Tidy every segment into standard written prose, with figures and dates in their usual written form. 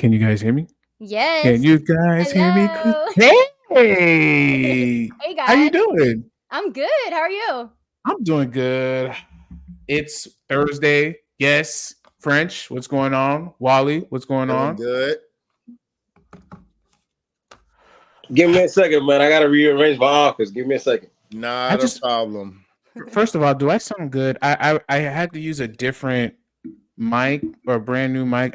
Can you guys hear me? Can Yes. you guys hear me? Hello. Hey, Hey how you guys. doing? I'm good. How are you? I'm doing good. It's Thursday. Yes, French. What's going on? Wally, what's going Feeling on? good. Give me a second, man. I gotta rearrange my office. Give me a second. I Not a just problem. First of all, do I sound good? I had to use a different mic or a brand new mic.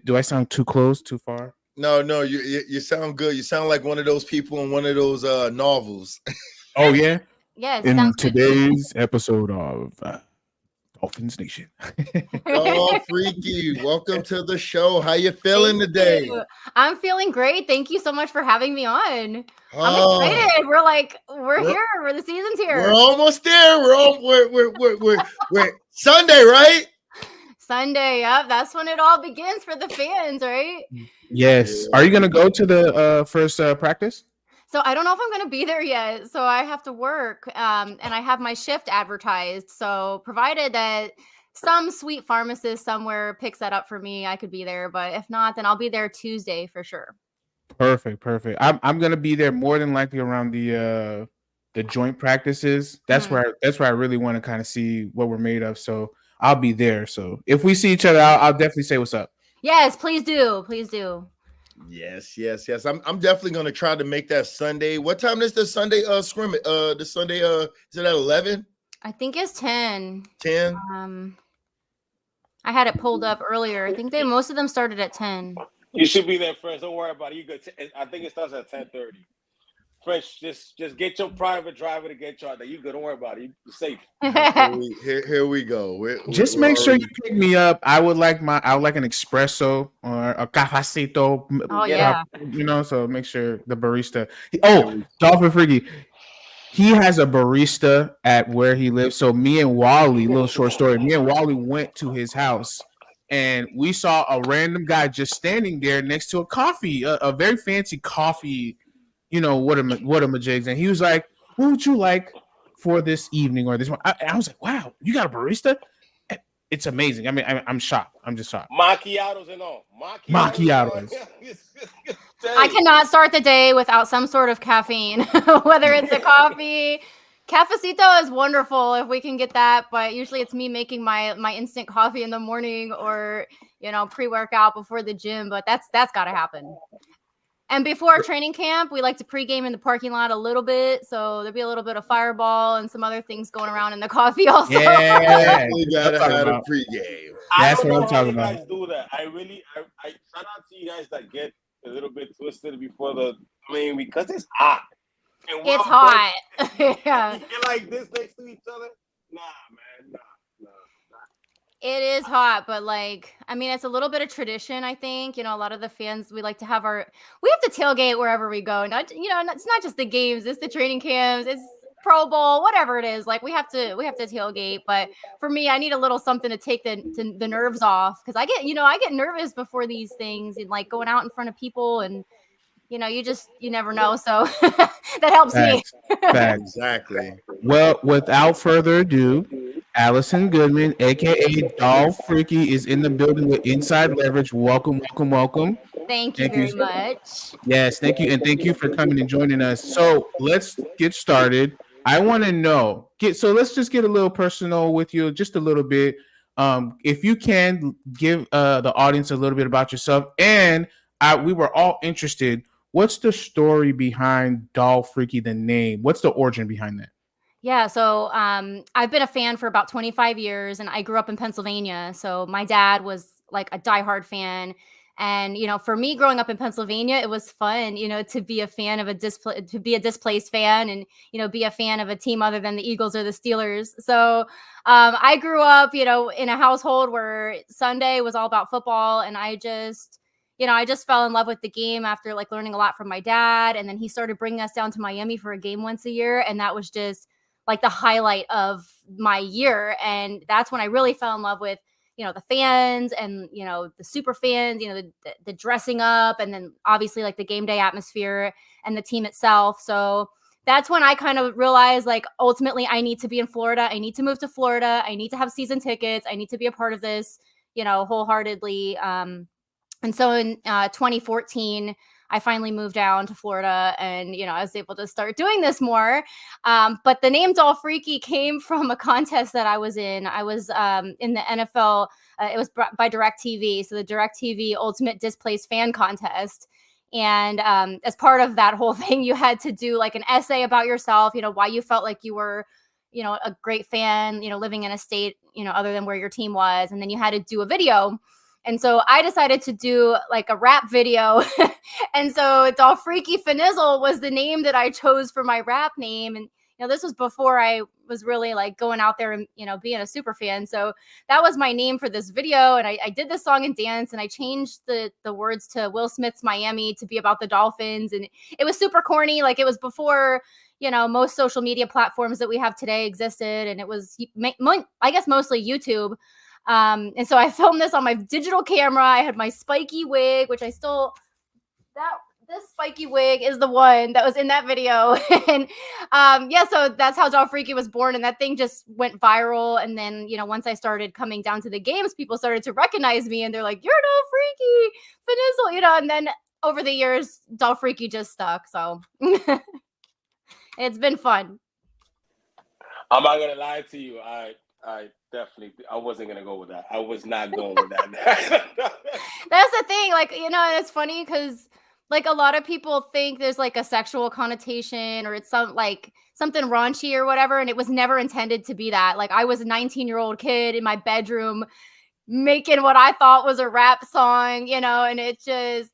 Do I sound too close, too far? No, you sound good. You sound like one of those people in one of those novels. Oh yeah. Yes, In sounds good to me. today's episode of Dolphins Nation. Oh, freaky! Welcome to the show. How you feeling Thank today? you. I'm feeling great. Thank you so much for having me on. I'm Oh, excited. We're we're, here. The season's we're here. almost there. We're Sunday, right? Sunday. Yep. That's when it all begins for the fans, right? Yes. Are you gonna go to the first practice? So I don't know if I'm going to be there yet. So I have to work, and I have my shift advertised. So provided that some sweet pharmacist somewhere picks that up for me, I could be there. But if not, then I'll be there Tuesday for sure. Perfect. I'm gonna be there more than likely around the joint practices. That's Mhm. where I really want to kind of see what we're made of. So I'll be there. So if we see each other, I'll definitely say what's up. Yes, please do. Please do. Yes. I'm definitely gonna try to make that Sunday. What time is the Sunday scrimmage? The Sunday is it at 11? I think it's 10. 10? I had it pulled up earlier. I think most of them started at 10. You should be there, Fresh. Don't worry about it. You good? I think it starts at 10:30. Fresh, just get your private driver to get you out there. You good? Don't worry about it. You're safe. Here we go. Just make sure you pick me up. I would like an espresso or a cafecito. Oh yeah. So make sure the barista. Dolphreaky. He has a barista at where he lives. So me and Wally, little short story. Me and Wally went to his house, and we saw a random guy just standing there next to a coffee, a very fancy coffee. What a majigs, and he was like, "What would you like for this evening or this one?" I was like, "Wow, you got a barista? It's amazing." I mean, I'm shocked. I'm just shocked. Macchiatos and all. Macchiatos. I cannot start the day without some sort of caffeine, whether it's a coffee. Cafecito is wonderful if we can get that, but usually it's me making my instant coffee in the morning or pre-workout before the gym. But that's got to happen. And before training camp, we like to pregame in the parking lot a little bit, so there'll be a little bit of fireball and some other things going around in the coffee also. Yeah, we gotta have a pregame. That's what I'm talking about. You guys do that. I shout out to you guys that get a little bit twisted before because it's hot. It's hot. Yeah. You're like this next to each other. Nah, man. Nah. It is hot, but it's a little bit of tradition, I think. A lot of the fans, we like to have we have to tailgate wherever we go. It's not just the games, it's the training camps, it's Pro Bowl, whatever it is. We have to tailgate. But for me, I need a little something to take the nerves off, because I get nervous before these things, and going out in front of people, and you never know. So that helps me. Facts. Exactly. Well, without further ado, Allison Goodman, aka Dolphreaky, is in the building with Inside Leverage. Welcome. Thank you very much. Yes, thank you, and thank you for coming and joining us. So let's get started. I want to know. Let's just get a little personal with you, just a little bit. If you can give the audience a little bit about yourself, and we were all interested. What's the story behind Dolphreaky, the name? What's the origin behind that? Yeah, so I've been a fan for about 25 years, and I grew up in Pennsylvania. So my dad was like a diehard fan. And, for me growing up in Pennsylvania, it was fun, to be a fan of to be a displaced fan and, be a fan of a team other than the Eagles or the Steelers. So I grew up, in a household where Sunday was all about football. And I just fell in love with the game after learning a lot from my dad. And then he started bringing us down to Miami for a game once a year. And that was just the highlight of my year. And that's when I really fell in love with, the fans and, the super fans, the dressing up, and then obviously the game day atmosphere and the team itself. So that's when I kind of realized ultimately I need to be in Florida. I need to move to Florida. I need to have season tickets. I need to be a part of this, wholeheartedly. And so in 2014, I finally moved down to Florida, and I was able to start doing this more. But the name Dolphreaky came from a contest that I was in. I was in the NFL. It was brought by DirecTV, so the DirecTV Ultimate Displaced Fan Contest. And as part of that whole thing, you had to do like an essay about yourself. Why you felt like you were, a great fan. Living in a state, other than where your team was, and then you had to do a video. And so I decided to do like a rap video. And so Dolphreaky Finizzle was the name that I chose for my rap name. And, this was before I was really like going out there and, being a super fan. So that was my name for this video. And I did this song and dance, and I changed the words to Will Smith's Miami to be about the Dolphins. And it was super corny. Like, it was before, most social media platforms that we have today existed. And it was, I guess, mostly YouTube. And so I filmed this on my digital camera. I had my spiky wig, which this spiky wig is the one that was in that video. And so that's how Dolphreaky was born. And that thing just went viral. And then, once I started coming down to the games, people started to recognize me, and they're like, "You're Dolphreaky Finizzle," and then over the years, Dolphreaky just stuck. So it's been fun. I'm not gonna lie to you. I definitely, I wasn't gonna go with that. I was not going with that. That's the thing. Like, it's funny because like a lot of people think there's like a sexual connotation, or it's something raunchy or whatever. And it was never intended to be that. Like, I was a 19-year-old kid in my bedroom making what I thought was a rap song, and it just,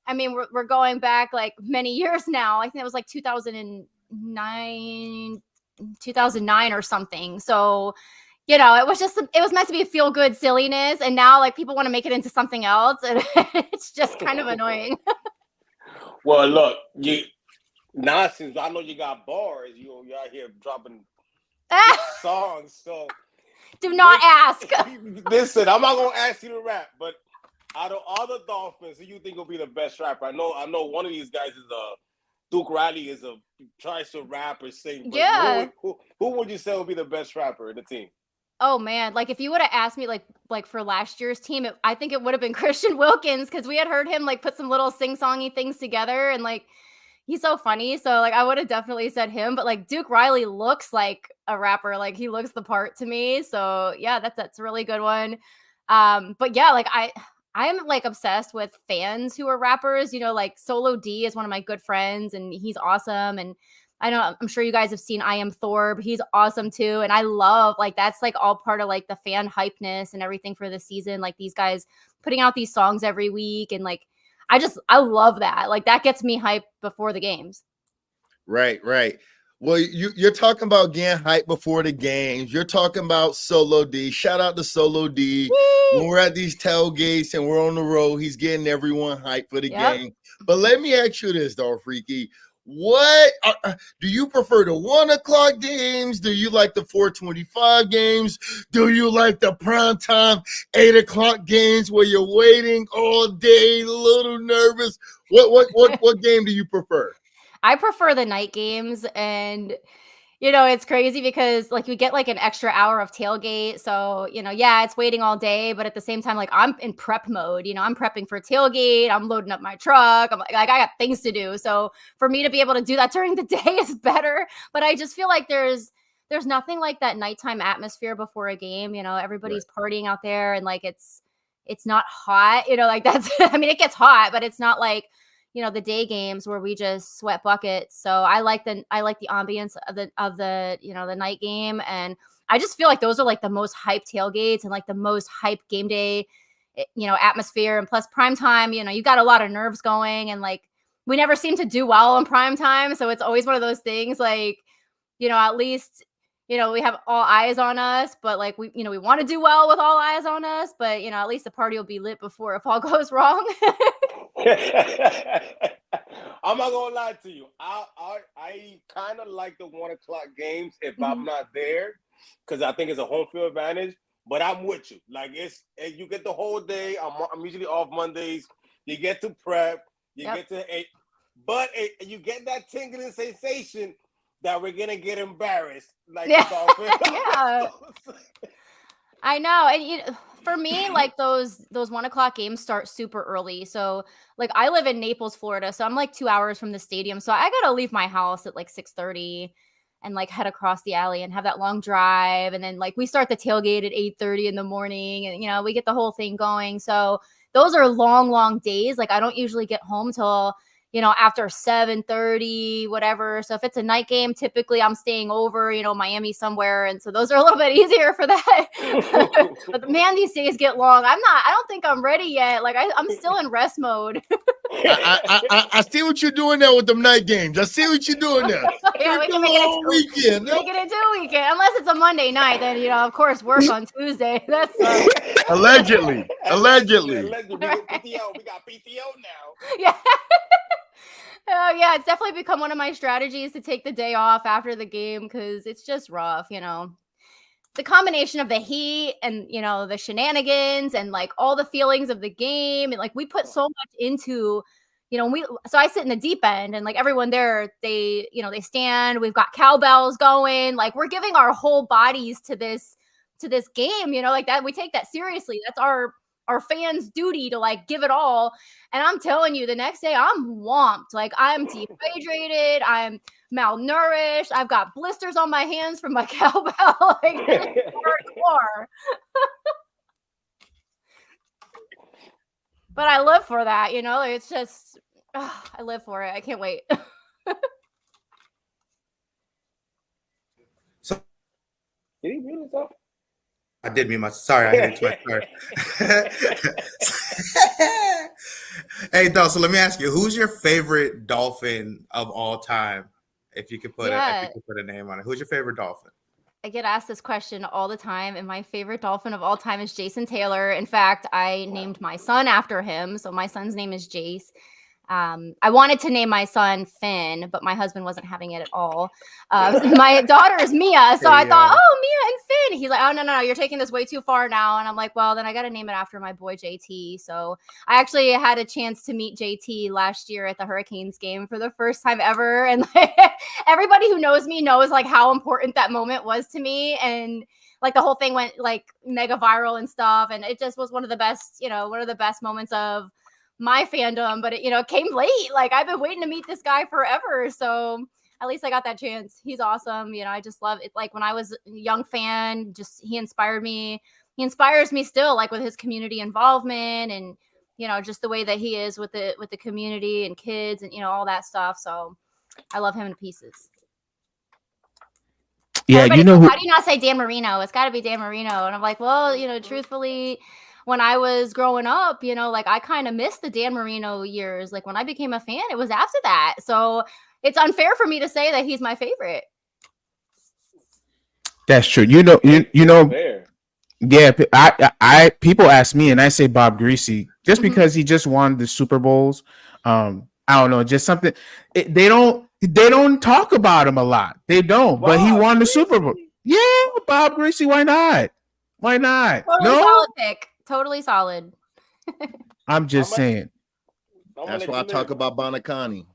I mean, we're going back like many years now. I think it was like 2009 or something. So, it was meant to be a feel good silliness. And now like people want to make it into something else. And it's just kind of annoying. Well, look, since I know you got bars, you out here dropping songs. So do not ask. Listen, I'm not gonna ask you to rap, but out of all the Dolphins, who you think will be the best rapper? I know one of these guys is Duke Riley tries to rap or sing. But yeah. Who would you say will be the best rapper in the team? Oh man, like if you would have asked me like for last year's team, I think it would have been Christian Wilkins, because we had heard him like put some little sing-songy things together, and like he's so funny. So like I would have definitely said him, but like Duke Riley looks like a rapper, like he looks the part to me. So yeah, that's a really good one. But yeah, like I'm like obsessed with fans who are rappers. Like Solo D is one of my good friends, and he's awesome. And I'm sure you guys have seen I Am Thorb. He's awesome too. And I love, like, that's like all part of like the fan hypeness and everything for the season. Like these guys putting out these songs every week. And like, I love that. Like that gets me hyped before the games. Right. Well, you're talking about getting hyped before the games. You're talking about Solo D. Shout out to Solo D. Woo! When we're at these tailgates and we're on the road, he's getting everyone hyped for the game. But let me ask you this, Dolphreaky. What do you prefer, the 1 o'clock games? Do you like the 4:25 games? Do you like the primetime 8 o'clock games where you're waiting all day, a little nervous? What game do you prefer? I prefer the night games, and it's crazy because like you get like an extra hour of tailgate. So, it's waiting all day, but at the same time, like I'm in prep mode, I'm prepping for tailgate. I'm loading up my truck. I'm like I got things to do. So for me to be able to do that during the day is better. But I just feel like there's nothing like that nighttime atmosphere before a game. Everybody's partying out there, and like, it's not hot, like that's, I mean, it gets hot, but it's not like, the day games where we just sweat buckets. So I like the ambience of the the night game. And I just feel like those are like the most hyped tailgates and like the most hyped game day, atmosphere. And plus prime time, you got a lot of nerves going, and like, we never seem to do well in prime time. So it's always one of those things like, at least, we have all eyes on us, but like we want to do well with all eyes on us, but at least the party will be lit before if all goes wrong. I'm not gonna lie to you. I kind of like the 1 o'clock games if I'm not there, because I think it's a home field advantage. But I'm with you. Like you get the whole day. I'm usually off Mondays. You get to prep. You get to you get that tingling sensation that we're gonna get embarrassed. Like yeah. I know. And for me, like those 1:00 games start super early. So like I live in Naples, Florida. So I'm like 2 hours from the stadium. So I gotta leave my house at like 6:30 and like head across the alley and have that long drive. And then like we start the tailgate at 8:30 in the morning, and we get the whole thing going. So those are long, long days. Like I don't usually get home till after 7:30, whatever. So if it's a night game, typically I'm staying over, Miami somewhere. And so those are a little bit easier for that. But man, these days get long. I don't think I'm ready yet. Like I'm still in rest mode. I see what you're doing there with them night games. I see what you're doing there. Yeah, we can make it into a weekend. Unless it's a Monday night, then, of course, work on Tuesday. That's allegedly. We got PTO now. Yeah. Yeah, it's definitely become one of my strategies to take the day off after the game because it's just rough, The combination of the heat and, the shenanigans and like all the feelings of the game. And like we put so much into, so I sit in the deep end and like everyone there, they stand, we've got cowbells going, like we're giving our whole bodies to this game, like that. We take that seriously. That's our fans' duty to like give it all. And I'm telling you, the next day I'm whomped. Like I'm dehydrated, I'm malnourished, I've got blisters on my hands from my cowbell. Like hardcore. But I live for that, it's just I live for it. I can't wait. So did he mute himself? I did mute myself. Sorry, I hit it twice. Hey, Dol, so let me ask you, who's your favorite Dolphin of all time? If you could put a name on it. Who's your favorite Dolphin? I get asked this question all the time, and my favorite Dolphin of all time is Jason Taylor. In fact, I named my son after him. So my son's name is Jace. I wanted to name my son Finn, but my husband wasn't having it at all. My daughter is Mia. So I thought, Mia and Finn. He's like, oh, no, you're taking this way too far now. And I'm like, well, then I got to name it after my boy JT. So I actually had a chance to meet JT last year at the Hurricanes game for the first time ever. And like, everybody who knows me knows like how important that moment was to me. And like the whole thing went like mega viral and stuff. And it just was one of the best moments of my fandom, but it came late. Like I've been waiting to meet this guy forever. So at least I got that chance. He's awesome. I just love it. Like when I was a young fan, he inspired me. He inspires me still, like with his community involvement and, just the way that he is with the community and kids and, all that stuff. So I love him in pieces. Yeah. How do you not say Dan Marino? It's gotta be Dan Marino. And I'm like, well, truthfully, when I was growing up, like I kind of missed the Dan Marino years. Like when I became a fan, it was after that. So it's unfair for me to say that he's my favorite. That's true. Yeah. I people ask me and I say Bob Greasy just because he just won the Super Bowls. I don't know, just something. They don't talk about him a lot. They don't, but he won the Super Bowl. Yeah, Bob Greasy. Why not? Solid pick. Totally solid. I'm just saying. That's why I talk about Bonacani.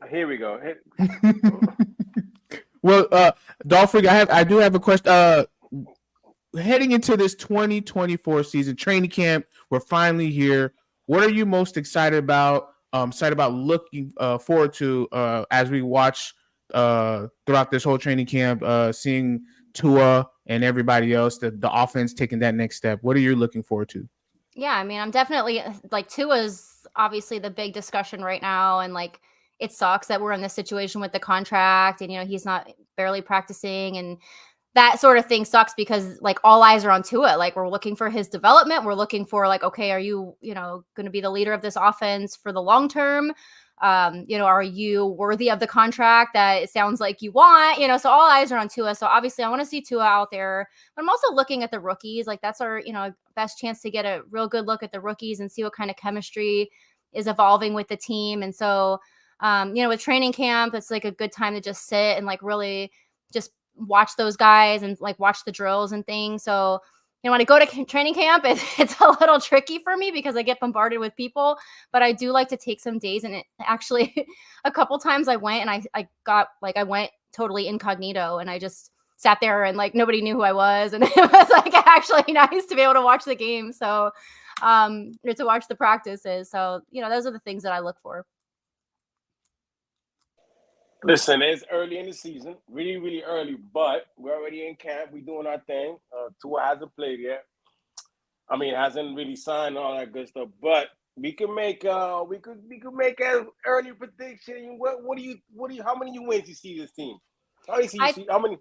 Here we go. Well, Dolphreaky, I do have a question. Heading into this 2024 season training camp, we're finally here. What are you most excited about? Looking forward to as we watch throughout this whole training camp, seeing Tua and everybody else, the offense taking that next step. What are you looking forward to? Yeah, I mean, I'm definitely like Tua's obviously the big discussion right now. And like, it sucks that we're in this situation with the contract and, he's not barely practicing and that sort of thing sucks because like all eyes are on Tua. Like we're looking for his development. We're looking for like, okay, are you, going to be the leader of this offense for the long term? Are you worthy of the contract that it sounds like you want? So all eyes are on Tua. So obviously I want to see Tua out there, but I'm also looking at the rookies. Like that's our, best chance to get a real good look at the rookies and see what kind of chemistry is evolving with the team. And so, with training camp, it's like a good time to just sit and like really just watch those guys and like watch the drills and things. So, when I go to training camp, it's a little tricky for me because I get bombarded with people, but I do like to take some days. And it actually a couple times I went and I went totally incognito and I just sat there and like nobody knew who I was, and it was like actually nice to be able to watch the game. So, or to watch the practices. So, those are the things that I look for. Listen, it's early in the season, really, really early, but we're already in camp. We're doing our thing. Tua hasn't played yet. I mean, hasn't really signed all that good stuff, but we can make we could make an early prediction. What do you how many wins you see this team? How many?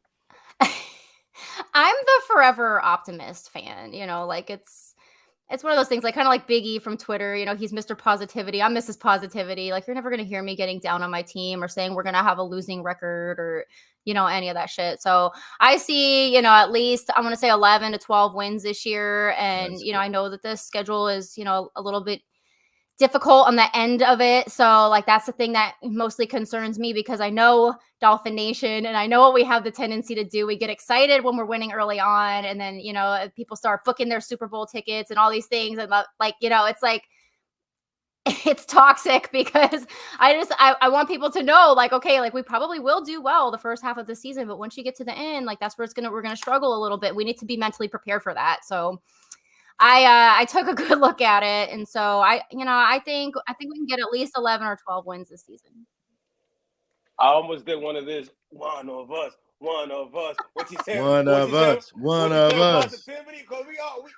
I'm the forever optimist fan. Like it's one of those things, like kind of like Big E from Twitter. He's Mr. Positivity. I'm Mrs. Positivity. Like you're never gonna hear me getting down on my team or saying we're gonna have a losing record or any of that shit. So I see, at least I'm gonna say 11 to 12 wins this year, and I know that this schedule is a little bit difficult on the end of it. So like that's the thing that mostly concerns me, because I know Dolphin Nation and I know what we have the tendency to do. We get excited when we're winning early on, and then people start booking their Super Bowl tickets and all these things, and it's like it's toxic, because I want people to know, like, okay, like we probably will do well the first half of the season, but once you get to the end, like that's where we're gonna struggle a little bit. We need to be mentally prepared for that. So I took a good look at it, and so I think we can get at least 11 or 12 wins this season. I almost did one of this. One of us. What's he saying? One of us. Positivity, because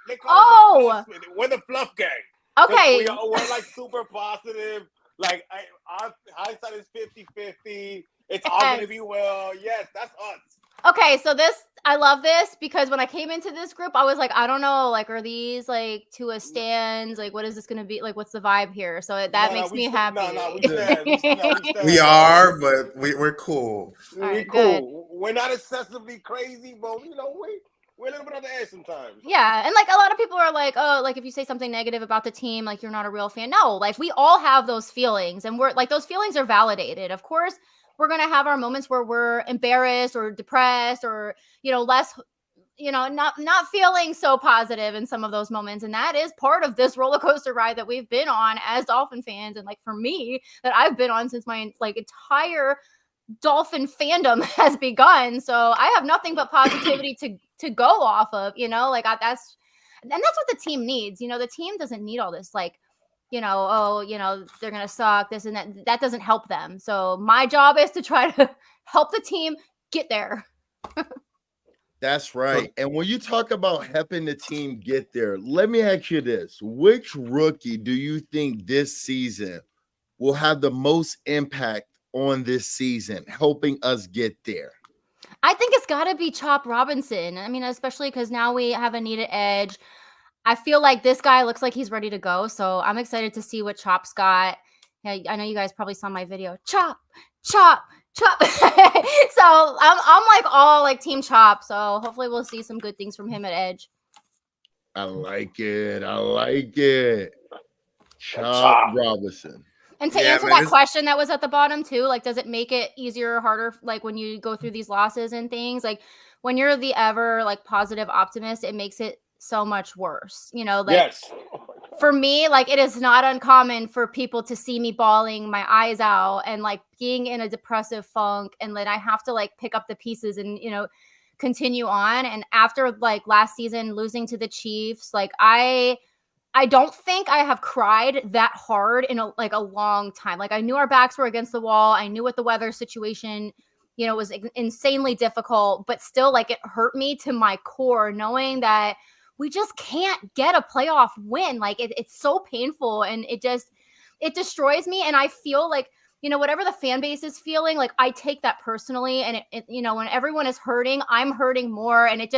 they call it we're the fluff gang. Okay. We're like super positive. Like our hindsight is 50-50. It's all gonna be well. Yes, that's us. Okay, so I love this, because when I came into this group, I was like, I don't know, like, are these like Tua stands? Like, what is this going to be? Like, what's the vibe here? So that makes me happy. We are, but we're cool. We're cool. We're not excessively crazy, but we're a little bit on the edge sometimes. Yeah, and like a lot of people are like, oh, like if you say something negative about the team, like you're not a real fan. No, like we all have those feelings, and we're like those feelings are validated. Of course, we're going to have our moments where we're embarrassed or depressed or, less, not feeling so positive in some of those moments. And that is part of this roller coaster ride that we've been on as Dolphin fans. And like, for me, that I've been on since my like entire Dolphin fandom has begun. So I have nothing but positivity to go off of, that's what the team needs. The team doesn't need all this, like, they're going to suck, this and that. That doesn't help them. So my job is to try to help the team get there. That's right. And when you talk about helping the team get there, let me ask you this. Which rookie do you think this season will have the most impact on this season, helping us get there? I think it's got to be Chop Robinson. I mean, especially because now we have a needed edge. I feel like this guy looks like he's ready to go. So I'm excited to see what Chop's got. Yeah, I know you guys probably saw my video. Chop. So I'm like all like team Chop. So hopefully we'll see some good things from him at edge. I like it. Chop Robinson. And to answer that question that was at the bottom too, like, does it make it easier or harder, like when you go through these losses and things? Like when you're the ever like positive optimist, it makes it so much worse, like yes. For me, like it is not uncommon for people to see me bawling my eyes out and like being in a depressive funk, and then I have to like pick up the pieces and continue on. And after like last season losing to the Chiefs, like I don't think I have cried that hard in a long time. Like I knew our backs were against the wall. I knew what the weather situation was insanely difficult, but still like it hurt me to my core knowing that we just can't get a playoff win. Like it's so painful, and it destroys me. And I feel like, whatever the fan base is feeling, like I take that personally, and it when everyone is hurting, I'm hurting more. And it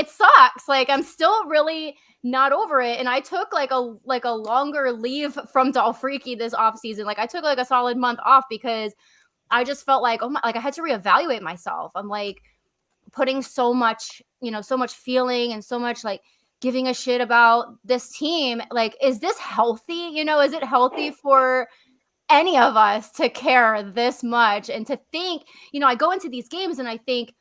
sucks. Like I'm still really not over it. And I took like a longer leave from Dolphreaky this offseason. Like I took like a solid month off because I just felt like, I had to reevaluate myself. I'm like putting so much feeling and so much like giving a shit about this team. Like, is this healthy? Is it healthy for any of us to care this much and to think, I go into these games and I think,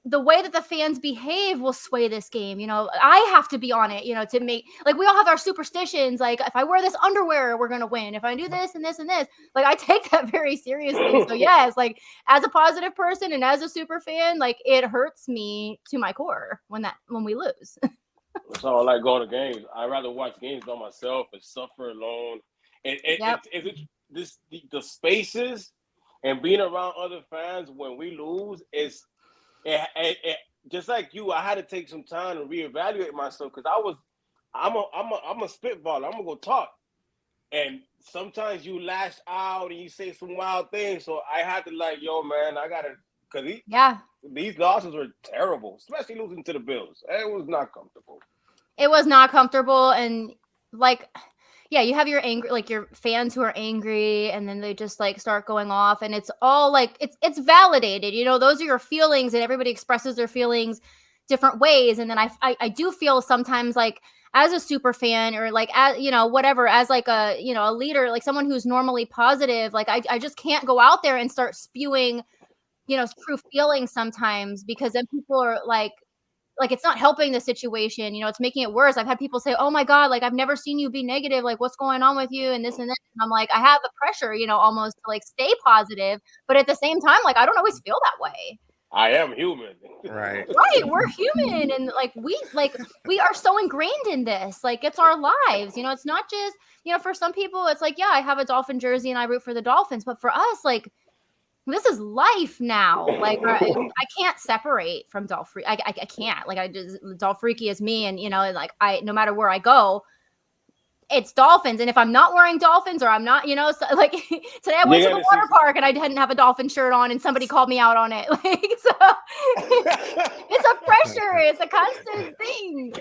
the way that the fans behave will sway this game. You know, I have to be on it, you know, to make, like, we all have our superstitions. Like, if I wear this underwear, we're going to win. If I do this and this and this, like, I take that very seriously. So yes, like, as a positive person and as a super fan, like, it hurts me to my core when we lose. So I like going to games. I'd rather watch games by myself and suffer alone. The spaces and being around other fans when we lose is just like you. I had to take some time to reevaluate myself because I'm a spitballer. I'm gonna go talk, and sometimes you lash out and you say some wild things. So I had to like, yo, man, I gotta, because these losses were terrible, especially losing to the Bills. It was not comfortable. It was not comfortable, and like. Yeah, you have your angry, like your fans who are angry, and then they just like start going off, and it's all like it's validated. You know, those are your feelings, and everybody expresses their feelings different ways. And then I do feel sometimes like as a super fan or like as you know whatever, as like a a leader, like someone who's normally positive, like I just can't go out there and start spewing true feelings sometimes, because then people are like it's not helping the situation, it's making it worse. I've had people say, oh my God, like I've never seen you be negative. Like what's going on with you and this and this. And I'm like, I have the pressure, almost to like stay positive. But at the same time, like, I don't always feel that way. I am human. Right. We're human. And we are so ingrained in this. Like it's our lives, it's not just, for some people it's like, yeah, I have a Dolphin jersey and I root for the Dolphins. But for us, like, this is life now. Like I can't separate from Dolphreaky. I can't. Like Dolphreaky is me, and like no matter where I go, it's Dolphins. And if I'm not wearing Dolphins or I'm not, so, like today I went to the water park and I didn't have a Dolphin shirt on, and somebody called me out on it. Like so, it's a pressure. It's a constant thing.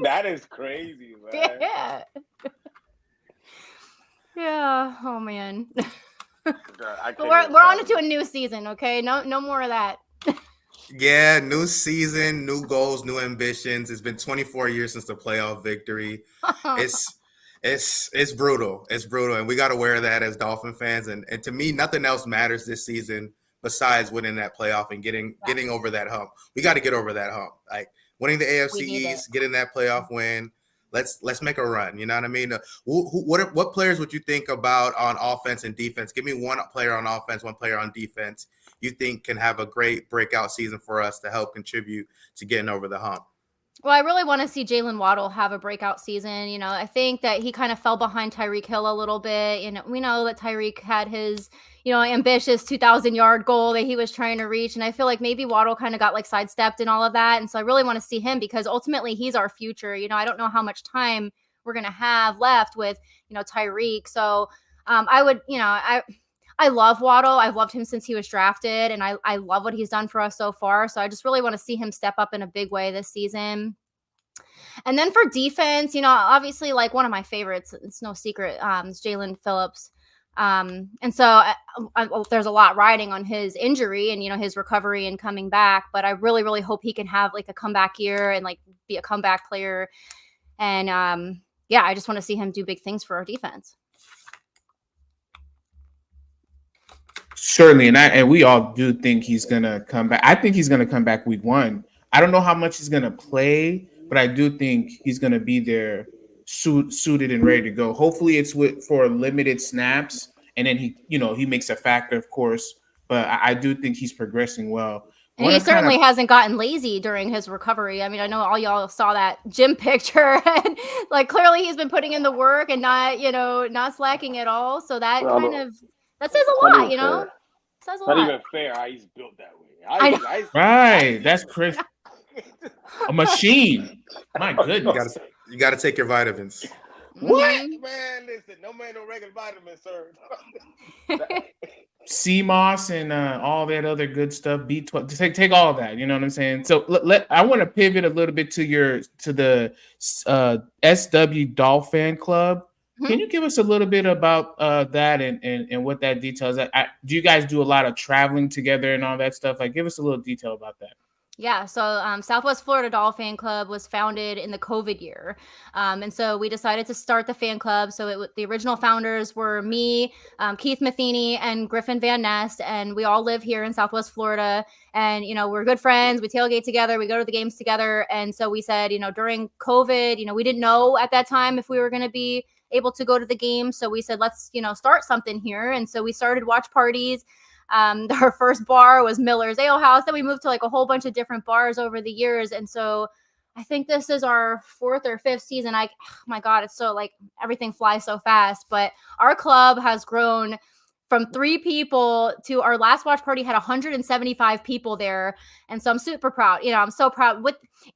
That is crazy, man. Yeah. Yeah. Oh man. But we're on to a new season, okay? No more of that. Yeah, new season, new goals, new ambitions. It's been 24 years since the playoff victory. It's brutal. It's brutal, and we got to wear that as Dolphin fans. And to me, nothing else matters this season besides winning that playoff and getting over that hump. We got to get over that hump. Like winning the AFC East, getting that playoff win. Let's make a run. You know what I mean? What players would you think about on offense and defense? Give me one player on offense, one player on defense you think can have a great breakout season for us to help contribute to getting over the hump. Well, I really want to see Jalen Waddle have a breakout season. I think that he kind of fell behind Tyreek Hill a little bit. We know that Tyreek had his, ambitious 2,000-yard goal that he was trying to reach. And I feel like maybe Waddle kind of got like sidestepped and all of that. And so I really want to see him because ultimately he's our future. I don't know how much time we're going to have left with, Tyreek. So I would, I love Waddle. I've loved him since he was drafted, and I love what he's done for us so far. So I just really want to see him step up in a big way this season. And then for defense, obviously like one of my favorites, it's no secret, is Jalen Phillips. And so there's a lot riding on his injury and, his recovery and coming back. But I really, really hope he can have like a comeback year and like be a comeback player. And I just want to see him do big things for our defense. Certainly, and we all do think he's gonna come back. I think he's gonna come back week 1. I don't know how much he's gonna play, but I do think he's gonna be there, suited and ready to go. Hopefully, it's for limited snaps, and then he makes a factor, of course. But I do think he's progressing well. And he certainly hasn't gotten lazy during his recovery. I mean, I know all y'all saw that gym picture, and like clearly he's been putting in the work and not slacking at all. So that that says a lot, Says a lot. Not even fair how he's built that way. Right, that's crazy. A machine. My goodness. You got to take your vitamins. What? Man, listen, no man, no regular vitamins, sir. CMOS and all that other good stuff. B12. Take all of that. You know what I'm saying? So I want to pivot a little bit to the SW Dolphin Club. Can you give us a little bit about that and what that details? Do you guys do a lot of traveling together and all that stuff? Like, give us a little detail about that. Yeah, so Southwest Florida Dolphin Club was founded in the COVID year. And so we decided to start the fan club. So the original founders were me, Keith Matheny, and Griffin Van Nest. And we all live here in Southwest Florida. And, we're good friends. We tailgate together. We go to the games together. And so we said, during COVID, we didn't know at that time if we were going to be able to go to the game. So we said, let's, start something here. And so we started watch parties. Our first bar was Miller's Ale House. Then we moved to like a whole bunch of different bars over the years. And so I think this is our 4th or 5th season. Oh my God, it's so like everything flies so fast. But our club has grown from 3 people to our last watch party had 175 people there. And so I'm super proud. I'm so proud.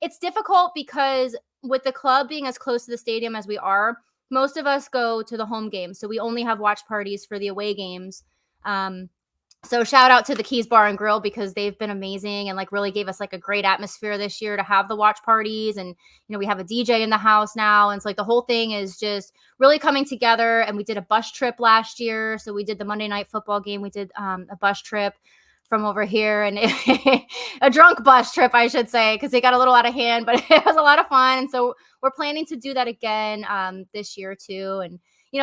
It's difficult because with the club being as close to the stadium as we are, most of us go to the home games. So we only have watch parties for the away games. So shout out to the Keys Bar and Grill because they've been amazing and like really gave us like a great atmosphere this year to have the watch parties. And, we have a DJ in the house now. And it's like the whole thing is just really coming together. And we did a bus trip last year. So we did the Monday night football game. We did a bus trip from over here and a drunk bus trip, I should say, because it got a little out of hand, but it was a lot of fun. And so we're planning to do that again this year too. And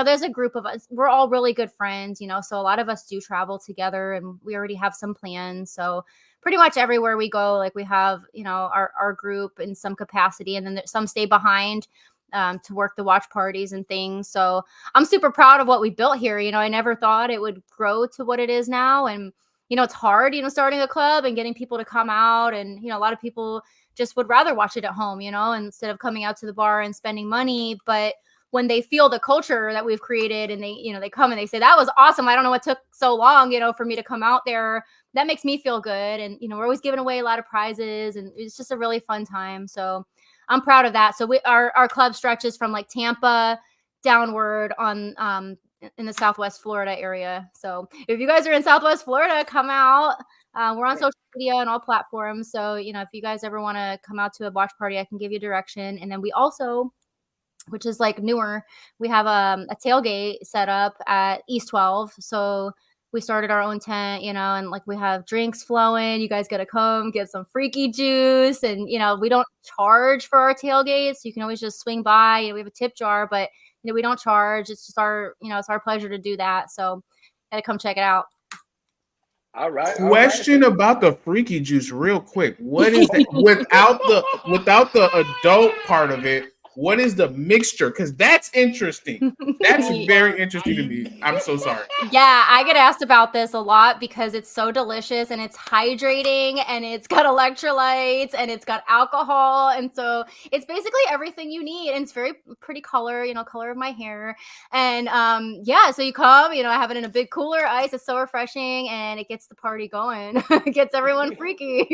there's a group of us. We're all really good friends, so a lot of us do travel together and we already have some plans. So pretty much everywhere we go, like we have, our group in some capacity and then some stay behind to work the watch parties and things. So I'm super proud of what we built here. I never thought it would grow to what it is now. And, it's hard, starting a club and getting people to come out. And, a lot of people just would rather watch it at home, instead of coming out to the bar and spending money. But when they feel the culture that we've created and they come and they say, that was awesome. I don't know what took so long, for me to come out there. That makes me feel good. And, we're always giving away a lot of prizes and it's just a really fun time. So I'm proud of that. So our club stretches from like Tampa downward on, in the Southwest Florida area. So if you guys are in Southwest Florida, come out. We're on social media and all platforms. So, if you guys ever want to come out to a watch party, I can give you direction. And then we also, which is like newer, we have a tailgate set up at East 12. So we started our own tent, and like we have drinks flowing. You guys got to come get some freaky juice. And, we don't charge for our tailgates. You can always just swing by. We have a tip jar, but, we don't charge. It's just it's our pleasure to do that. So gotta come check it out. All right. Question about the freaky juice real quick. What is that without the adult part of it? What is the mixture? Because that's interesting. That's very interesting to me. I'm so sorry. Yeah, I get asked about this a lot because it's so delicious and it's hydrating and it's got electrolytes and it's got alcohol. And so it's basically everything you need. And it's very pretty color, color of my hair. And so you come, I have it in a big cooler, ice. It's so refreshing and it gets the party going. It gets everyone freaky.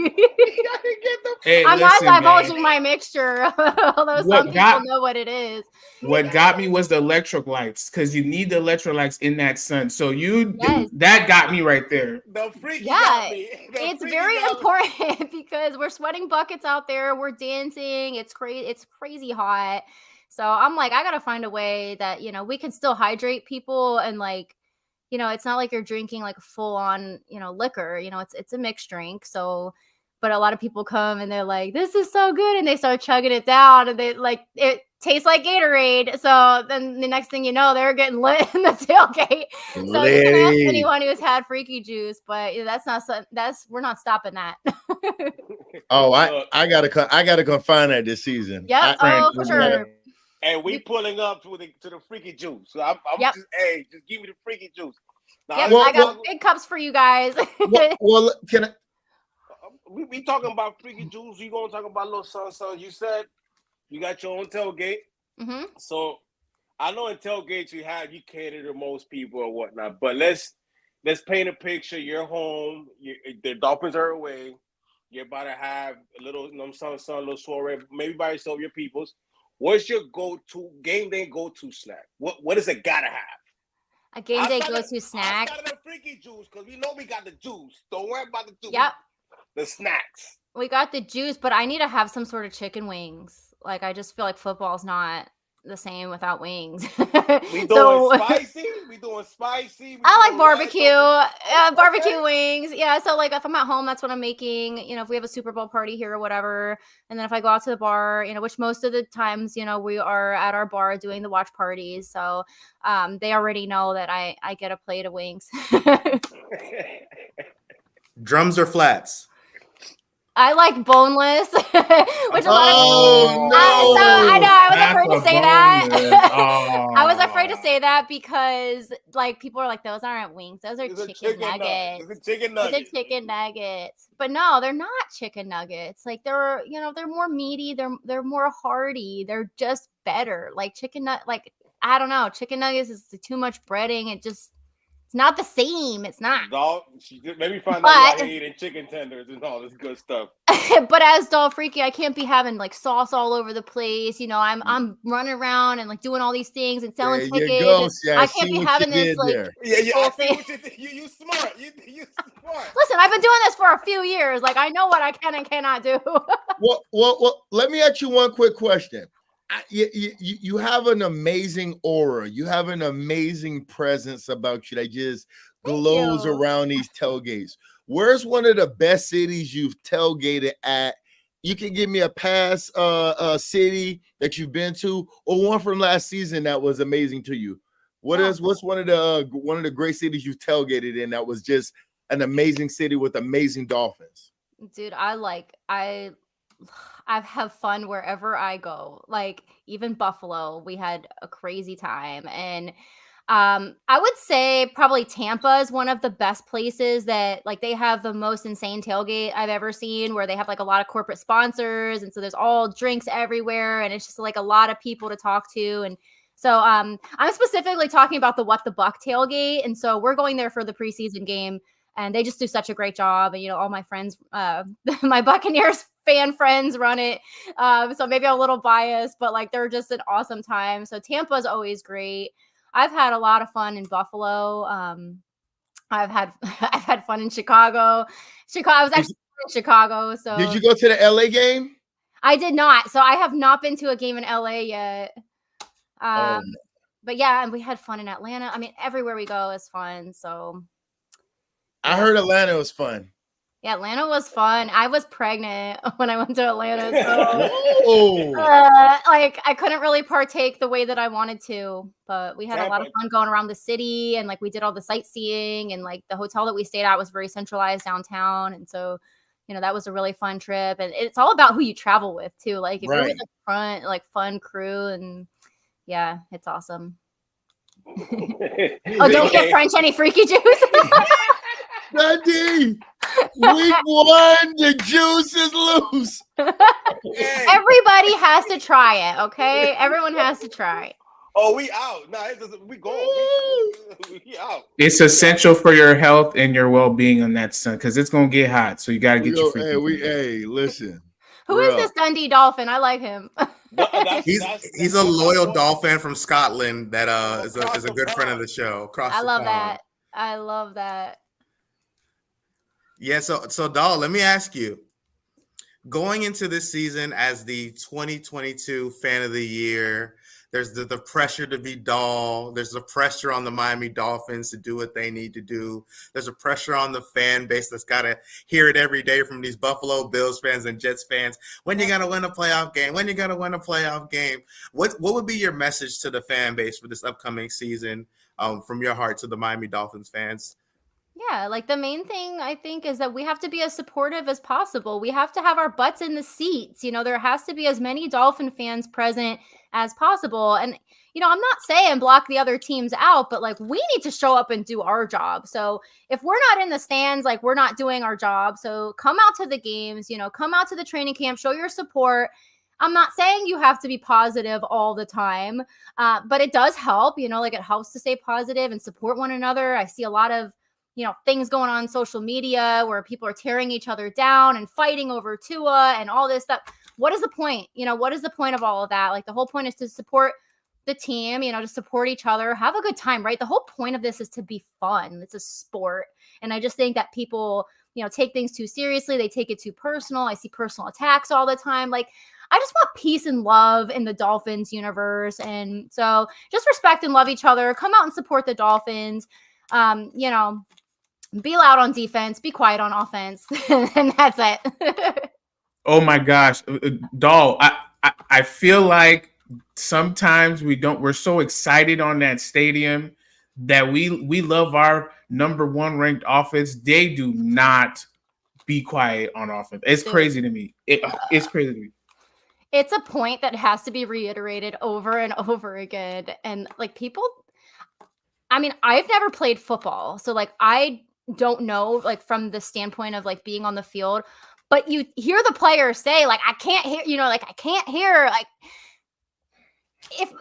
Hey, I'm not divulging my mixture, although some people know what it is. What got me was the electrolytes because you need the electrolytes in that sun. So that got me right there. The freaky got me. It's very important because we're sweating buckets out there. We're dancing. It's crazy. It's crazy hot. So I'm like, I gotta find a way that we can still hydrate people and like, it's not like you're drinking like full on liquor. It's a mixed drink. So. But a lot of people come and they're like, this is so good. And they start chugging it down and they like, it tastes like Gatorade. So then the next thing you know, they're getting lit in the tailgate. So you can ask anyone who's had freaky juice, but we're not stopping that. Oh, I gotta come find that this season. Yeah, for sure. And we pulling up to the freaky juice. So I'm just give me the freaky juice. Now, I got big cups for you guys. Well, can I? We talking about freaky juice. We gonna talk about little son. You said you got your own tailgate. Mm-hmm. So I know in tailgates you cater to most people or whatnot. But let's paint a picture. You're home. The Dolphins are away. You're about to have a little, son, a little soiree, maybe by yourself, your peoples. What's your game day go-to snack? What does it gotta have? A game day go-to snack. Outside of the freaky juice, because we know we got the juice. Don't worry about the juice. Yep. The snacks. We got the juice, but I need to have some sort of chicken wings. Like, I just feel like football's not the same without wings. We doing spicy. We doing spicy. I like barbecue, barbecue wings. Yeah. So like if I'm at home, that's what I'm making. You know, if we have a Super Bowl party here or whatever, and then if I go out to the bar, you know, which most of the times, you know, we are at our bar doing the watch parties. So they already know that I get a plate of wings. Drums or flats? I like boneless, which a lot of no. I know. I was afraid to say that. Oh. I was afraid to say that because like people are like, those aren't wings, those are chicken nuggets. It's a chicken Those nugget. are chicken nuggets. But no, they're not chicken nuggets. Like they're, you know, they're more meaty. They're more hearty. They're just better. Like like I don't know. Chicken nuggets is too much breading. It's not the same. It's not. Maybe find out you're eating chicken tenders and all this good stuff. But as Dolphreaky, I can't be having like sauce all over the place. You know, I'm running around and like doing all these things and selling tickets. I can't be having this like. Yeah, I see what you smart. You smart. Listen, I've been doing this for a few years. Like I know what I can and cannot do. Well. Let me ask you one quick question. You have an amazing aura. You have an amazing presence about you that just glows around these tailgates. Where's one of the best cities you've tailgated at? You can give me a past city that you've been to, or one from last season that was amazing to you. What's one of the great cities you've tailgated in that was just an amazing city with amazing Dolphins? Dude, I have fun wherever I go. Like even Buffalo, we had a crazy time. And I would say probably Tampa is one of the best places that like they have the most insane tailgate I've ever seen, where they have like a lot of corporate sponsors. And so there's all drinks everywhere. And it's just like a lot of people to talk to. And so I'm specifically talking about the What the Buck tailgate. And so we're going there for the preseason game. And they just do such a great job. And, you know, all my friends, my Buccaneers fan friends run it. So maybe I'm a little biased, but like they're just an awesome time. So Tampa is always great. I've had a lot of fun in Buffalo. I've had fun in Chicago. I was actually in Chicago. So did you go to the LA game? I did not. So I have not been to a game in LA yet. But yeah, and we had fun in Atlanta. I mean, everywhere we go is fun. So I heard Atlanta was fun. Yeah, Atlanta was fun. I was pregnant when I went to Atlanta. So, like I couldn't really partake the way that I wanted to, but we had a lot of fun going around the city, and like we did all the sightseeing, and like the hotel that we stayed at was very centralized downtown. And so, you know, that was a really fun trip. And it's all about who you travel with too. Like if you're with a front, like fun crew, and yeah, it's awesome. Oh, don't get French any freaky juice. Daddy, week one, the juice is loose. Everybody has to try it, okay? Everyone has to try it. Oh, we out. No, we going. We out. It's essential for your health and your well-being on that sun because it's gonna get hot. So you gotta get your freaking. Hey, listen. Who is this Dundee Dolphin? I like him. He's a loyal Dolphin from Scotland that is a good friend of the show. I love that. I love that. Yeah, so Doll, let me ask you, going into this season as the 2022 Fan of the Year, there's the pressure to be Doll. There's the pressure on the Miami Dolphins to do what they need to do. There's a pressure on the fan base that's got to hear it every day from these Buffalo Bills fans and Jets fans. When you got to win a playoff game? When you got to win a playoff game? What would be your message to the fan base for this upcoming season from your heart to the Miami Dolphins fans? Yeah, like the main thing I think is that we have to be as supportive as possible. We have to have our butts in the seats. You know, there has to be as many Dolphin fans present as possible. And, you know, I'm not saying block the other teams out, but like we need to show up and do our job. So if we're not in the stands, like we're not doing our job. So come out to the games, you know, come out to the training camp, show your support. I'm not saying you have to be positive all the time, but it does help, you know, like it helps to stay positive and support one another. I see a lot of, you know, things going on social media where people are tearing each other down and fighting over Tua and all this stuff. What is the point? You know, what is the point of all of that? Like the whole point is to support the team, you know, to support each other, have a good time, right? The whole point of this is to be fun. It's a sport. And I just think that people, you know, take things too seriously. They take it too personal. I see personal attacks all the time. Like, I just want peace and love in the Dolphins universe. And so just respect and love each other. Come out and support the Dolphins. You know, be loud on defense, be quiet on offense, and that's it. Oh my gosh, Doll, I feel like sometimes we're so excited on that stadium that we love our number one ranked offense. They do not be quiet on offense. It's crazy to me. It's crazy to me. It's a point that has to be reiterated over and over again. And like people, I mean, I've never played football, so like I don't know like from the standpoint of like being on the field, but you hear the players say like, I can't hear, you know, like I can't hear, like if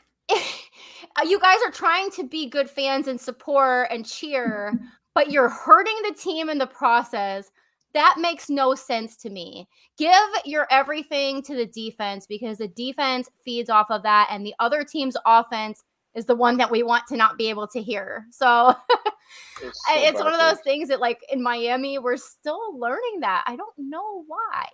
you guys are trying to be good fans and support and cheer, but you're hurting the team in the process. That makes no sense to me. Give your everything to the defense because the defense feeds off of that, and the other team's offense is the one that we want to not be able to hear. So it's one of those things that like in Miami, we're still learning that. I don't know why.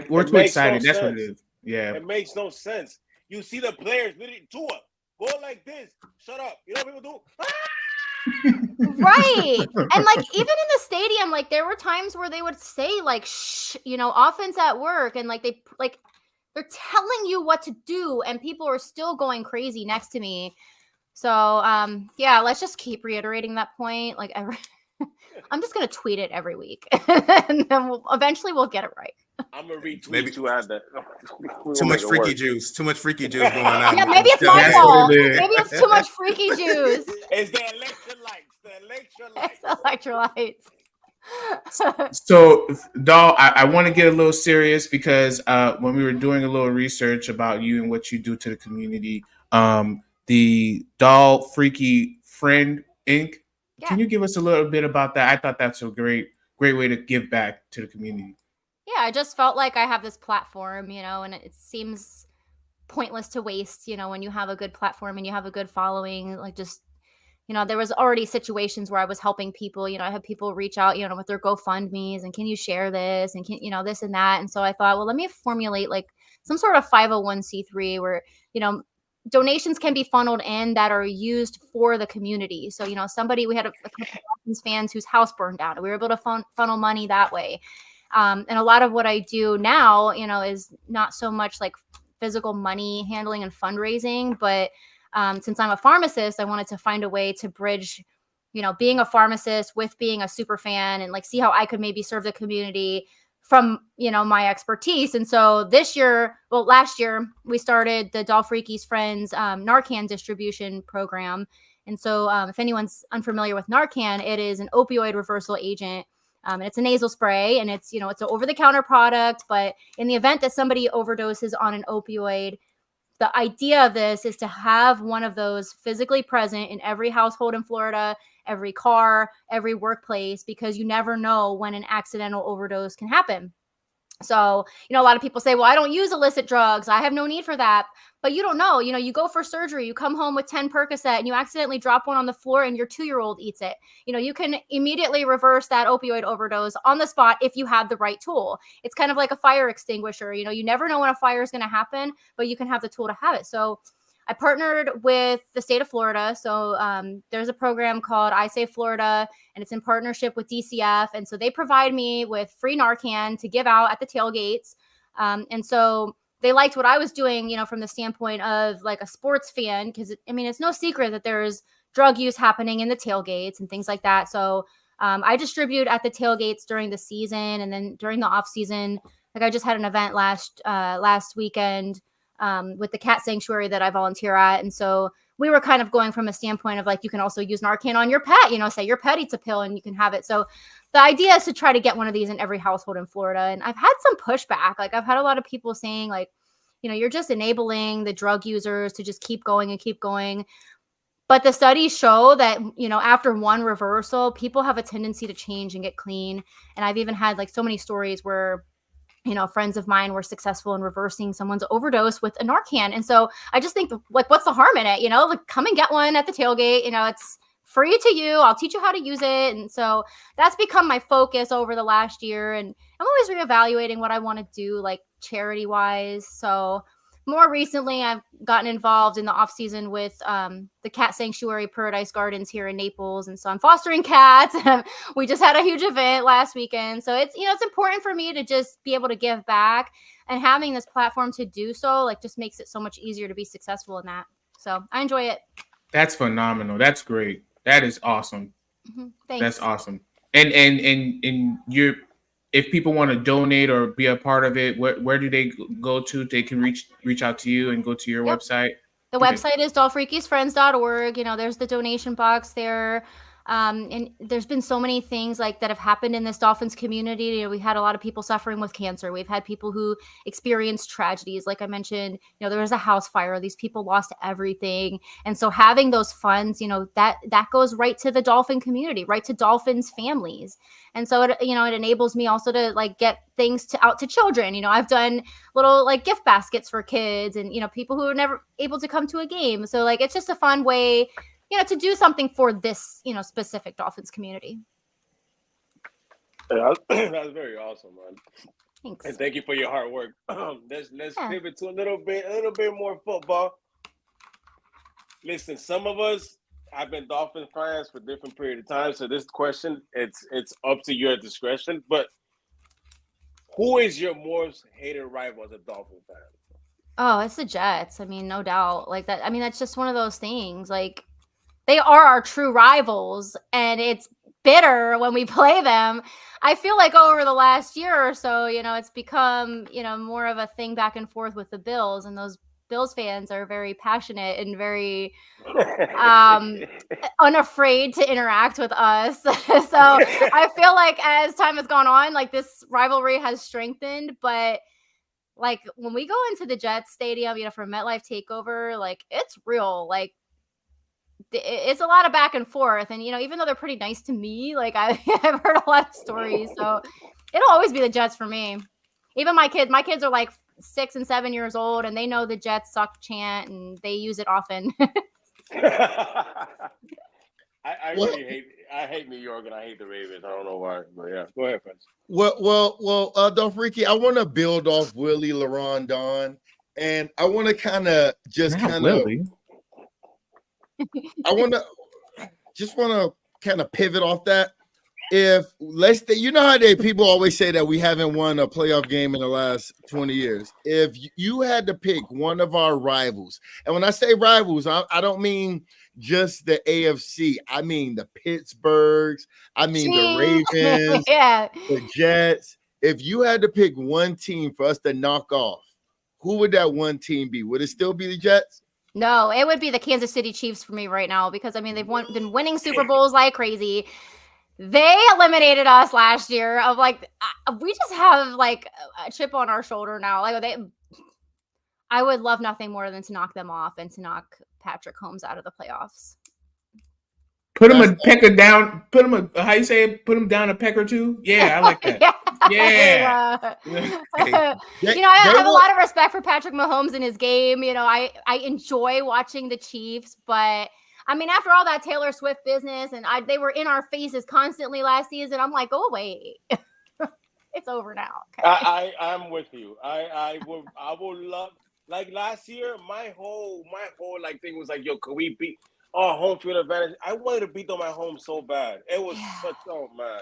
We're too excited. That's what it is. Yeah. It makes no sense. You see the players literally Tua go like this. Shut up. You know what people do? Right. And like even in the stadium, like there were times where they would say like, shh, you know, offense at work, and like they're telling you what to do, and people are still going crazy next to me. So yeah, let's just keep reiterating that point. Like I'm just gonna tweet it every week, and then eventually we'll get it right. I'm gonna retweet you at that. Too much freaky juice. Too much freaky juice going on. Yeah, maybe it's my fault. Maybe it's too much freaky juice. It's the electrolytes. The electrolytes. So, Doll, I want to get a little serious because when we were doing a little research about you and what you do to the community, the Dolphreaky Friend Inc. Yeah. Can you give us a little bit about that? I thought that's a great way to give back to the community. Yeah, I just felt like I have this platform, you know, and it seems pointless to waste, you know, when you have a good platform and you have a good following. Like just, you know, there was already situations where I was helping people, you know, I had people reach out, you know, with their GoFundMes and can you share this and can, you know, this and that. And so I thought, well, let me formulate like some sort of 501c3 where, you know, donations can be funneled in that are used for the community. So, you know, we had a couple of Dolphins fans whose house burned down and we were able to funnel money that way. And a lot of what I do now, you know, is not so much like physical money handling and fundraising, but since I'm a pharmacist, I wanted to find a way to bridge, you know, being a pharmacist with being a super fan and like see how I could maybe serve the community from, you know, my expertise. And so last year we started the Dolphreaky's Friends Narcan distribution program. And so if anyone's unfamiliar with Narcan, it is an opioid reversal agent. And it's a nasal spray and it's, you know, it's an over-the-counter product, but in the event that somebody overdoses on an opioid, the idea of this is to have one of those physically present in every household in Florida, every car, every workplace, because you never know when an accidental overdose can happen. So, you know, a lot of people say, well, I don't use illicit drugs. I have no need for that. But you don't know, you know, you go for surgery, you come home with 10 Percocet and you accidentally drop one on the floor and your 2-year-old eats it. You know, you can immediately reverse that opioid overdose on the spot if you have the right tool. It's kind of like a fire extinguisher. You know, you never know when a fire is going to happen, but you can have the tool to have it. So I partnered with the state of Florida. So there's a program called I Save Florida, and it's in partnership with DCF. And so they provide me with free Narcan to give out at the tailgates. And so they liked what I was doing, you know, from the standpoint of like a sports fan, because I mean, it's no secret that there's drug use happening in the tailgates and things like that. So I distribute at the tailgates during the season, and then during the off season, like I just had an event last weekend with the cat sanctuary that I volunteer at. And so we were kind of going from a standpoint of like, you can also use Narcan on your pet, you know, say your pet eats a pill and you can have it. So the idea is to try to get one of these in every household in Florida. And I've had some pushback. Like I've had a lot of people saying like, you know, you're just enabling the drug users to just keep going and keep going. But the studies show that, you know, after one reversal, people have a tendency to change and get clean. And I've even had like so many stories where, you know, friends of mine were successful in reversing someone's overdose with a Narcan. And so I just think like, what's the harm in it? You know, like come and get one at the tailgate, you know, it's free to you. I'll teach you how to use it. And so that's become my focus over the last year. And I'm always reevaluating what I want to do. Like charity wise. So more recently, I've gotten involved in the off season with the Cat Sanctuary Paradise Gardens here in Naples, and so I'm fostering cats. We just had a huge event last weekend, so it's it's important for me to just be able to give back, and having this platform to do so like just makes it so much easier to be successful in that. So I enjoy it. That's phenomenal. That's great. That is awesome. Thanks. That's awesome. And you're, if people want to donate or be a part of it, where do they go to? They can reach out to you and go to your website. The website is dolphreakysfriends.org. There's the donation box there. And there's been so many things like that have happened in this Dolphins community. We had a lot of people suffering with cancer. We've had people who experienced tragedies. Like I mentioned, there was a house fire. These people lost everything. And so having those funds, that goes right to the Dolphin community, right to Dolphins families. And so it enables me also to like get things out to children. I've done little like gift baskets for kids and, people who are never able to come to a game. So like, it's just a fun way to do something for this, specific Dolphins community. Yeah, that's very awesome, man. Thanks. And thank you for your hard work. Let's pivot to a little bit more football. Listen, some of us have been Dolphin fans for different period of time. So this question, it's up to your discretion. But who is your most hated rival as a Dolphin fan? Oh, it's the Jets. I mean, no doubt. Like that. I mean, that's just one of those things. Like, they are our true rivals, and it's bitter when we play them. I feel like over the last year or so, it's become, more of a thing back and forth with the Bills, and those Bills fans are very passionate and very unafraid to interact with us. So I feel like as time has gone on, like this rivalry has strengthened, but like when we go into the Jets stadium, for MetLife takeover, like it's real. Like, it's a lot of back and forth, and even though they're pretty nice to me, like I've heard a lot of stories, so it'll always be the Jets for me. Even my kids are like 6 and 7 years old, and they know the Jets suck chant, and they use it often. I hate New York, and I hate the Ravens. I don't know why, but yeah, go ahead, friends. Well, Dolphreaky, I want to build off Willie LaRon Don, and I want to kind of I want to kind of pivot off that. If how people always say that we haven't won a playoff game in the last 20 years. If you had to pick one of our rivals, and when I say rivals, I don't mean just the AFC. I mean the Pittsburghs. I mean the Ravens, the Jets. If you had to pick one team for us to knock off, who would that one team be? Would it still be the Jets? No, it would be the Kansas City Chiefs for me right now, because I mean they've been winning Super Bowls like crazy. They eliminated us last year. Of like, we just have like a chip on our shoulder now. Like I would love nothing more than to knock them off and to knock Patrick Mahomes out of the playoffs. Put him a pecker down. Put him how you say it? Put him down a peck or two. Yeah, I like that. Yeah. I have a lot of respect for Patrick Mahomes in his game. I enjoy watching the Chiefs, but I mean, after all that Taylor Swift business, and they were in our faces constantly last season, I'm like, go away. It's over now. Okay? I'm with you. I would love, like last year, my whole like thing was like, yo, could we beat home field advantage? I wanted to beat them at home so bad. It was such man.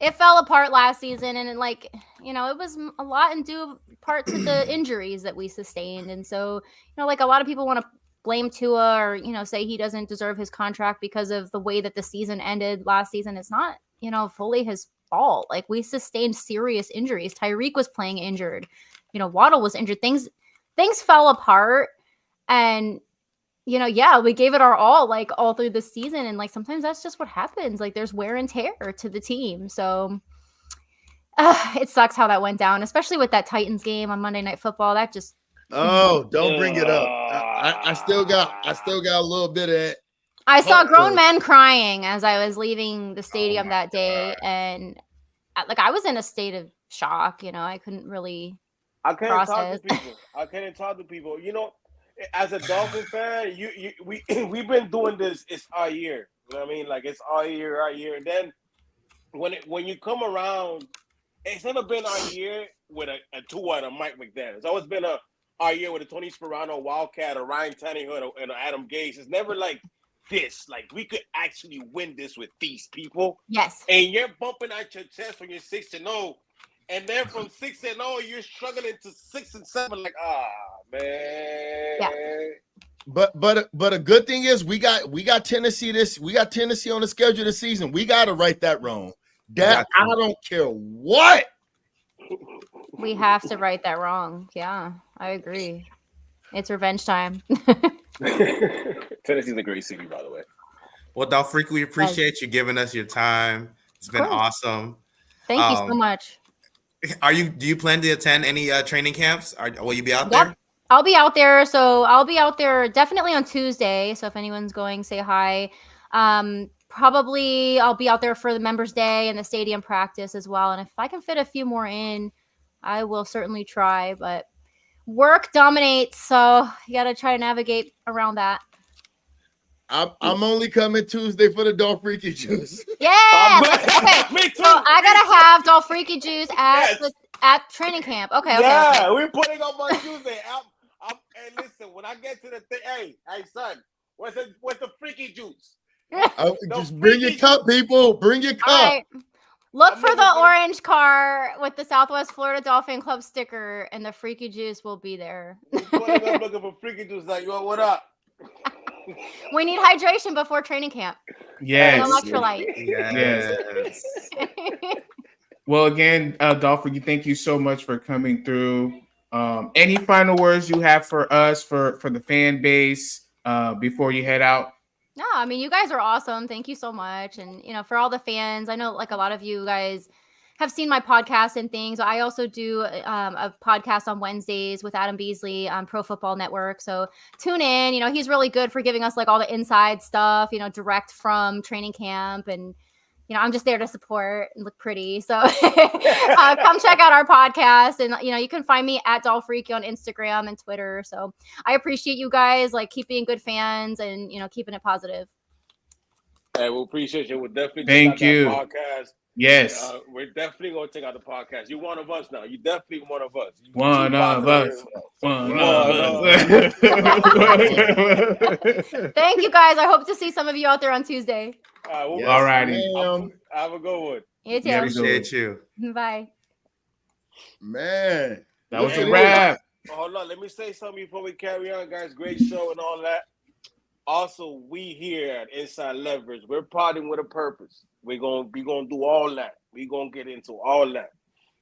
It fell apart last season, and it was a lot in due part to the injuries that we sustained. And so, like a lot of people want to blame Tua or, say he doesn't deserve his contract because of the way that the season ended last season. It's not, fully his fault. Like we sustained serious injuries. Tyreek was playing injured, Waddle was injured. Things fell apart, and we gave it our all, like all through the season. And like, sometimes that's just what happens. Like there's wear and tear to the team. So it sucks how that went down, especially with that Titans game on Monday Night Football. That just, don't bring it up. I still got a little bit of it. I saw grown men crying as I was leaving the stadium that day. And like, I was in a state of shock. I couldn't really process. I couldn't talk to people. As a Dolphin fan, we've been doing this. It's our year. You know what I mean? Like it's our year. And then when you come around, it's never been our year. with a Tua and a Mike McDaniel. It's always been our year with a Tony Sperano, Wildcat, or Ryan Tannehill, and Adam Gase. It's never like this. Like, we could actually win this with these people. Yes. And you're bumping out your chest when you're 6-0. And then from 6-0, you're struggling to 6-7. Like, man. Yeah. But a good thing is we got Tennessee on the schedule this season. We got to right that wrong. That I don't care what. We have to right that wrong. Yeah, I agree. It's revenge time. Tennessee's a great city, by the way. Well, Dolphreaky, we appreciate you giving us your time. It's been awesome. Thank you so much. Do you plan to attend any training camps? Will you be out there? I'll be out there. So I'll be out there definitely on Tuesday. So if anyone's going, say hi. Probably I'll be out there for the Members Day and the stadium practice as well. And if I can fit a few more in, I will certainly try. But work dominates, so you got to try to navigate around that. I'm only coming Tuesday for the Dolphreaky juice. Yeah. Okay. Me too. So I gotta have Dolphreaky juice at training camp. Okay. Yeah, we're putting up on Tuesday. Hey, listen, when I get to the thing, hey, son, what's the freaky juice? Just bring your cup, people. Bring your cup. All right. Look for the orange car with the Southwest Florida Dolphin Club sticker, and the freaky juice will be there. I'm looking for freaky juice. Like, yo, what up? We need hydration before training camp. Yes. Electrolytes. Yes. Well, again, Dolphreaky, thank you so much for coming through. Any final words you have for us, for the fan base, before you head out? No, I mean, you guys are awesome. Thank you so much. And, for all the fans, I know like a lot of you guys have seen my podcast and things. I also do a podcast on Wednesdays with Adam Beasley on Pro Football Network. So tune in. He's really good for giving us like all the inside stuff, direct from training camp. And, I'm just there to support and look pretty. So come check out our podcast. And, you can find me at Dolphreaky on Instagram and Twitter. So I appreciate you guys like keep being good fans and, keeping it positive. Hey, we appreciate you. We'll definitely thank you. Podcast. Yes. We're definitely going to take out the podcast. You're one of us now. You're definitely one of us. One of us. Thank you, guys. I hope to see some of you out there on Tuesday. All righty. Have a good one. You too. Appreciate you. Bye. Man. That was a wrap. Hold on. Let me say something before we carry on, guys. Great show and all that. Also, we here at Inside Leverage, we're partying with a purpose. We're gonna do all that. We're gonna get into all that.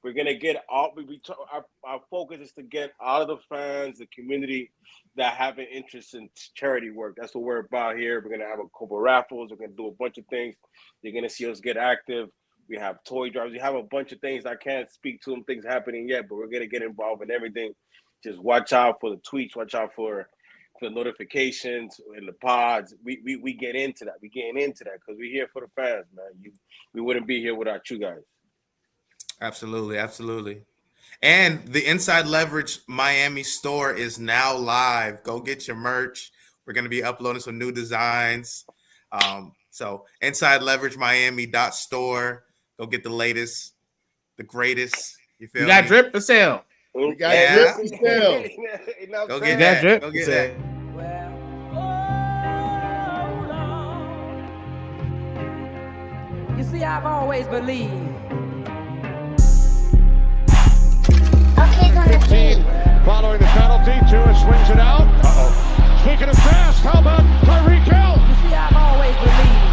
We're gonna get all. Our focus is to get out of the fans, the community that have an interest in charity work. That's what we're about here. We're gonna have a couple raffles. We're gonna do a bunch of things. You're gonna see us get active. We have toy drives. We have a bunch of things. I can't speak to them. Things happening yet, but we're gonna get involved in everything. Just watch out for the tweets. Watch out for the notifications in the pods. We get into that. We getting into that because we're here for the fans, man. We wouldn't be here without you guys. Absolutely. And the Inside Leverage Miami store is now live. Go get your merch. We're going to be uploading some new designs. So Inside Leverage Miami.store. Go get the latest, the greatest. You feel me? We got drip for sale. We got drip for sale. Go get that. Drip Go get for that. sale. You see, I've always believed. 15 following the penalty. Tua swings it out. Speaking of fast, how about Tyreek Hill? You see, I've always believed.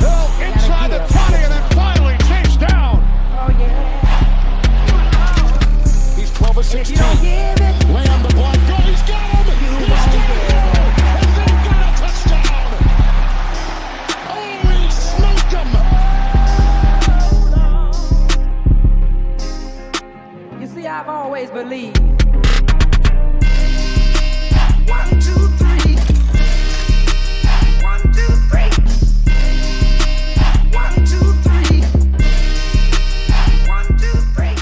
Hill inside the 20 and then finally chased down. Oh, yeah. He's 12 of 16. If you don't give it, Lamb the block. Go, he's got him. He's got him. And they got a touchdown. Holy smoked him. you see, I've always believed. 1, 2, 3. 1, 2, 3. 1, 2, 3. 1, 2, 3.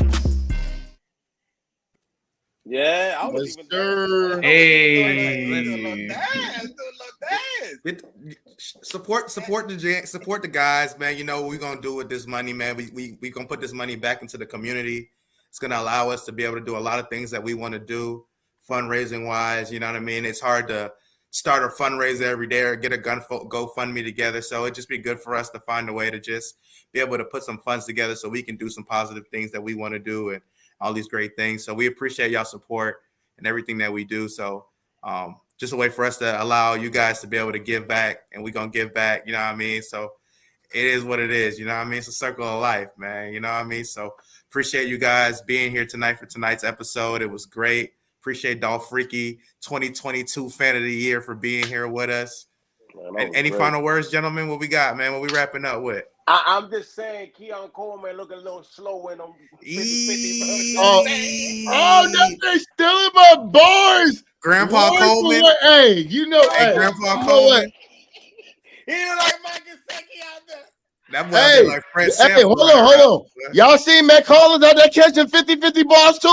Yeah, I was Yes, even sir. Hey. Support the guys, man. You know what we're gonna do with this money, man. We gonna put this money back into the community. It's going to allow us to be able to do a lot of things that we want to do fundraising wise. You know what I mean? It's hard to start a fundraiser every day or get a GoFundMe together. So it'd just be good for us to find a way to just be able to put some funds together so we can do some positive things that we want to do and all these great things. So we appreciate y'all support and everything that we do. So just a way for us to allow you guys to be able to give back, and we're going to give back, you know what I mean? So it is what it is, you know what I mean? It's a circle of life, man, you know what I mean? So appreciate you guys being here tonight for tonight's episode. It was great. Appreciate Dolphreaky 2022 Fan of the Year for being here with us. Man, and any great. final words, gentlemen? What we got, man? What we wrapping up with? I'm just saying, Keon Coleman looking a little slow in them 50-50. Oh, they stealing my bars. Grandpa Word Coleman. for word. Hey, you know, Hey, hey, Grandpa you know Coleman. what? He look like Mike Gesicki out there. That boy Hey, like Fred hey, Sanford hold right on. around, boy. Y'all seen Matt Collins out there catching 50-50 balls too?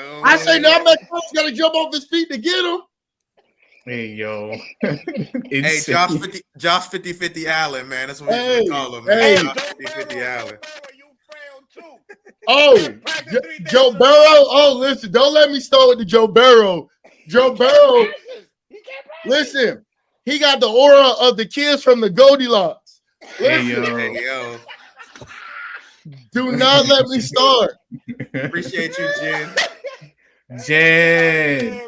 Oh, I say now man. Matt Collins got to jump off his feet to get him. Hey, yo. Hey, Josh 50-50 Allen, man. That's what we Hey, call him, man. hey. Josh 50-50 Allen. You frail too. Oh, Joe Burrow. Oh, listen, don't let me start with the Joe Burrow. Joe Burrow, listen, he got the aura of the kids from the Goldilocks. Hey, Listen, yo. Hey, yo. do not let me start. Appreciate you, Jen. Jen.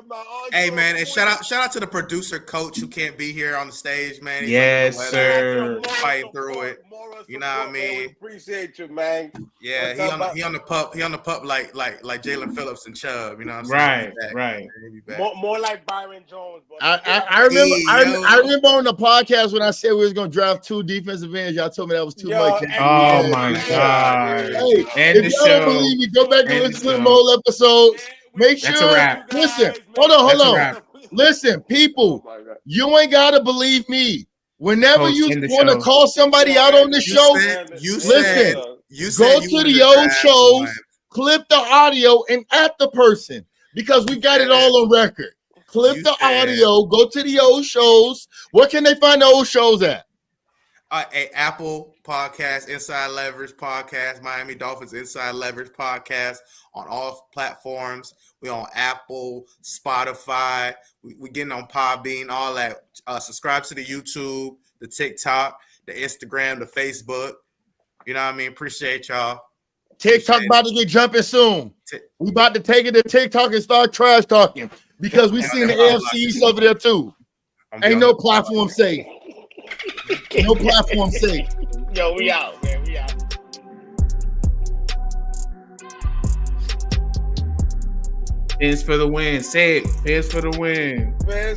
Hey, man, and shout out to the producer coach who can't be here on the stage, man. He's Yes, under the weather, sir. fighting through it. You know what I mean? Appreciate you, man. Yeah, he on the pup like Jalen Phillips and Chubb. You know what I'm Right, saying? He'll be back. right. He'll be back. More like Byron Jones. But I remember Hey, I remember on the podcast when I said we was gonna draft 2 defensive ends. Y'all told me that was too much. Oh, my God. Hey, And if the y'all don't show. believe me, go back and And the listen to the show. whole episodes. Make That's sure. a wrap. Listen, hold That's a on. wrap. Listen, people, you ain't gotta believe me. Whenever Coach, you end the want to show. call somebody out on the show, You listen, said go you to wanted the to old draft shows, one. clip the audio, and at the person because we got it all on record. Clip You the said- audio, go to the old shows. Where can they find the old shows at? A Apple Podcast, Inside Leverage Podcast, Miami Dolphins Inside Leverage Podcast on all platforms. We on Apple, Spotify. We getting on Podbean, all that. Subscribe to the YouTube, the TikTok, the Instagram, the Facebook. You know what I mean? Appreciate y'all. TikTok about to get jumping soon. We about to take it to TikTok and start trash talking because we seen the AFC East over there too. Ain't no platform safe. No platform safe. Yo, we out, man. We out. Pins for the win. Say it. Pins for the win. Man.